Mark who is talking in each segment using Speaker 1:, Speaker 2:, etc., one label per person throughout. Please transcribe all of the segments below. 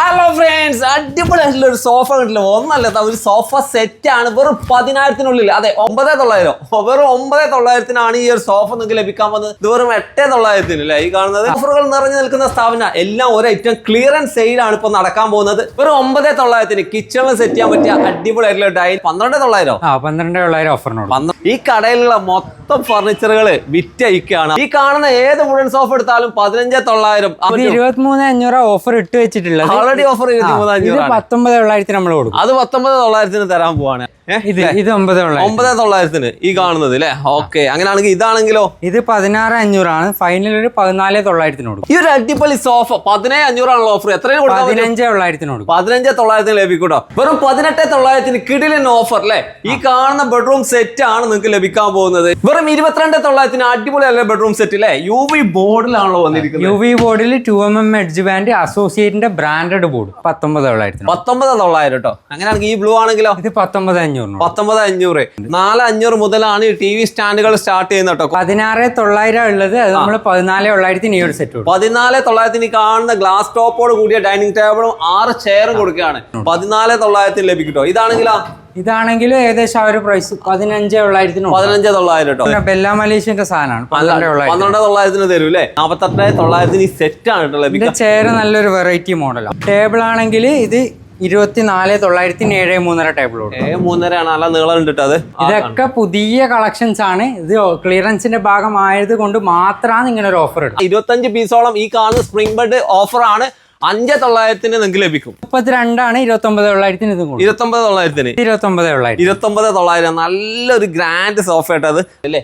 Speaker 1: Hello friends, അടിപൊളിയായിട്ടുള്ള ഒരു sofa കിട്ടില്ല. ഒന്നല്ല, ഒരു സോഫ സെറ്റ് ആണ്. വെറും 10,000-നുള്ളിൽ. അതെ, 9,900. വെറും 9,900-നാണ് ഈ ഒരു സോഫ നിങ്ങൾക്ക് ലഭിക്കാൻ പോകുന്നത്. ഇത് വെറും 8,900 അല്ലേ ഈ കാണുന്നത്. ഓഫറുകൾ നിറഞ്ഞു നിൽക്കുന്ന സ്ഥാപനം എല്ലാം ഒരു ഐറ്റം ക്ലിയറൻസ് സെയിലാണ് ഇപ്പൊ നടക്കാൻ പോകുന്നത്. വെറും 9,900 കിച്ചണിൽ സെറ്റ് ചെയ്യാൻ പറ്റിയ അടിപൊളിയായിട്ടുള്ള ഡൈനിങ്. 12,900.
Speaker 2: 12,900 ഓഫറിനോട്
Speaker 1: ഈ കടയിലുള്ള മൊത്തം ഫർണിച്ചറുകൾ വിറ്റയക്കാണ്. ഈ കാണുന്ന ഏത് വുഡൻ സോഫ എടുത്താലും 15,900.
Speaker 2: 23,500 ഓഫർ ഇട്ട് വെച്ചിട്ടുള്ളത്.
Speaker 1: Already offer 23,500.
Speaker 2: 19,900 നമ്മൾ കൊടുക്കും.
Speaker 1: അത് 19,900 തരാൻ പോവാണ്.
Speaker 2: ഇത് 9,900
Speaker 1: ഈ കാണുന്നത് അല്ലേ? ഓക്കെ, അങ്ങനെയാണെങ്കിൽ ഇതാണെങ്കിലോ
Speaker 2: ഇത് 16,500 ആണ്. ഫൈനൽ ഒരു 14,900
Speaker 1: ഈ ഒരു അടിപൊളി സോഫ 17,500 ആണല്ലോ ഓഫർ. എത്രയും
Speaker 2: 15,900
Speaker 1: 15,900 ലഭിക്കൂട്ടോ. വെറും 18,900 കിടിലൻ ഓഫർ അല്ലേ? ഈ കാണുന്ന ബെഡ്റൂം സെറ്റ് ആണ് നിങ്ങൾക്ക് ലഭിക്കാൻ പോകുന്നത്. വെറും 22,900 അടിപൊളി അല്ലേ ബെഡ്റൂം സെറ്റ് അല്ലേ? UV ബോർഡിലാണല്ലോ വന്നിരിക്കുന്നത്.
Speaker 2: UV ബോർഡിൽ 2mm എഡ്ജ് ബാൻഡ് അസോസിയേറ്റിന്റെ ബ്രാൻഡഡ് ബോർഡ് 19,900.
Speaker 1: 19,900 കേട്ടോ. അങ്ങനെയാണെങ്കിൽ ഈ ബ്ലൂ ആണെങ്കിലോ
Speaker 2: ഇത് 19,500.
Speaker 1: 19,500. 4,500 മുതലാണ് ഈ TV സ്റ്റാൻഡുകൾ സ്റ്റാർട്ട് ചെയ്യുന്നത് കേട്ടോ.
Speaker 2: 16,900 ഉള്ളത്. അത് നമ്മൾ 14,900 ഈ ഒരു സെറ്റ്
Speaker 1: 14,900 കാണുന്ന ഗ്ലാസ് ടോപ്പോട് കൂടിയ ഡൈനിങ് ടേബിളും 6 ചെയറും കൊടുക്കുകയാണ്. 14,900 ലഭിക്കട്ടോ. ഇതാണെങ്കിലോ
Speaker 2: ഇതാണെങ്കിലും ഏകദേശം ആ ഒരു പ്രൈസ് 15,900.
Speaker 1: 15,900 കേട്ടോ.
Speaker 2: ബെല്ല മലേഷ്യന്റെ സാധനമാണ്.
Speaker 1: 12,900 തരും അല്ലേ? 48,900 ഈ സെറ്റ് ആണ് കേട്ടോ ലഭിക്കുക.
Speaker 2: ചെയർ നല്ലൊരു വെറൈറ്റി മോഡലാണ്. ടേബിൾ ആണെങ്കിൽ ഇത് 24,900 ടേബിളോട്
Speaker 1: 3.5 നല്ല നീളം ഉണ്ട്. അത്
Speaker 2: ഇതൊക്കെ പുതിയ കളക്ഷൻസ് ആണ്. ഇത് ക്ലിയറൻസിന്റെ ഭാഗമായത് കൊണ്ട് മാത്രമാണ് ഇങ്ങനെ ഒരു ഓഫർ ഇടുന്നത്.
Speaker 1: 25 പീസോളം ഈ കാണുന്ന സ്പ്രിംഗ് ബെഡ് ഓഫർ ആണ്. 5,900 നിങ്ങൾക്ക് ലഭിക്കും.
Speaker 2: 32 ആണ്. 29,900 ഇതും
Speaker 1: 29,900 29,900 നല്ലൊരു ഗ്രാൻഡ് സോഫ കേട്ടത് അല്ലേ?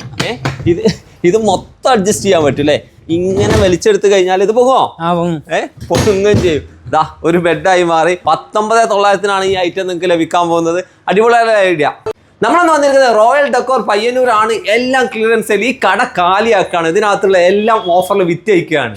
Speaker 1: ഇത് മൊത്തം അഡ്ജസ്റ്റ് ചെയ്യാൻ പറ്റും അല്ലേ? ഇങ്ങനെ വലിച്ചെടുത്ത് കഴിഞ്ഞാൽ ഇത് പോകുമോ? പൊങ്ങുകയും ചെയ്യും. ഇതാ ഒരു ബെഡായി മാറി. 19,900 ഈ ഐറ്റം നിങ്ങൾക്ക് ലഭിക്കാൻ പോകുന്നത്. അടിപൊളിയായ ഐഡിയ. നമ്മളെന്ന് വന്നിരിക്കുന്നത് റോയൽ ഡെക്കോർ പയ്യന്നൂരാണ്. എല്ലാം ക്ലിയറൻസ്. ഈ കട കാലിയാക്കാണ്. ഇതിനകത്തുള്ള എല്ലാം ഓഫറിൽ വിറ്റയക്കുകയാണ്.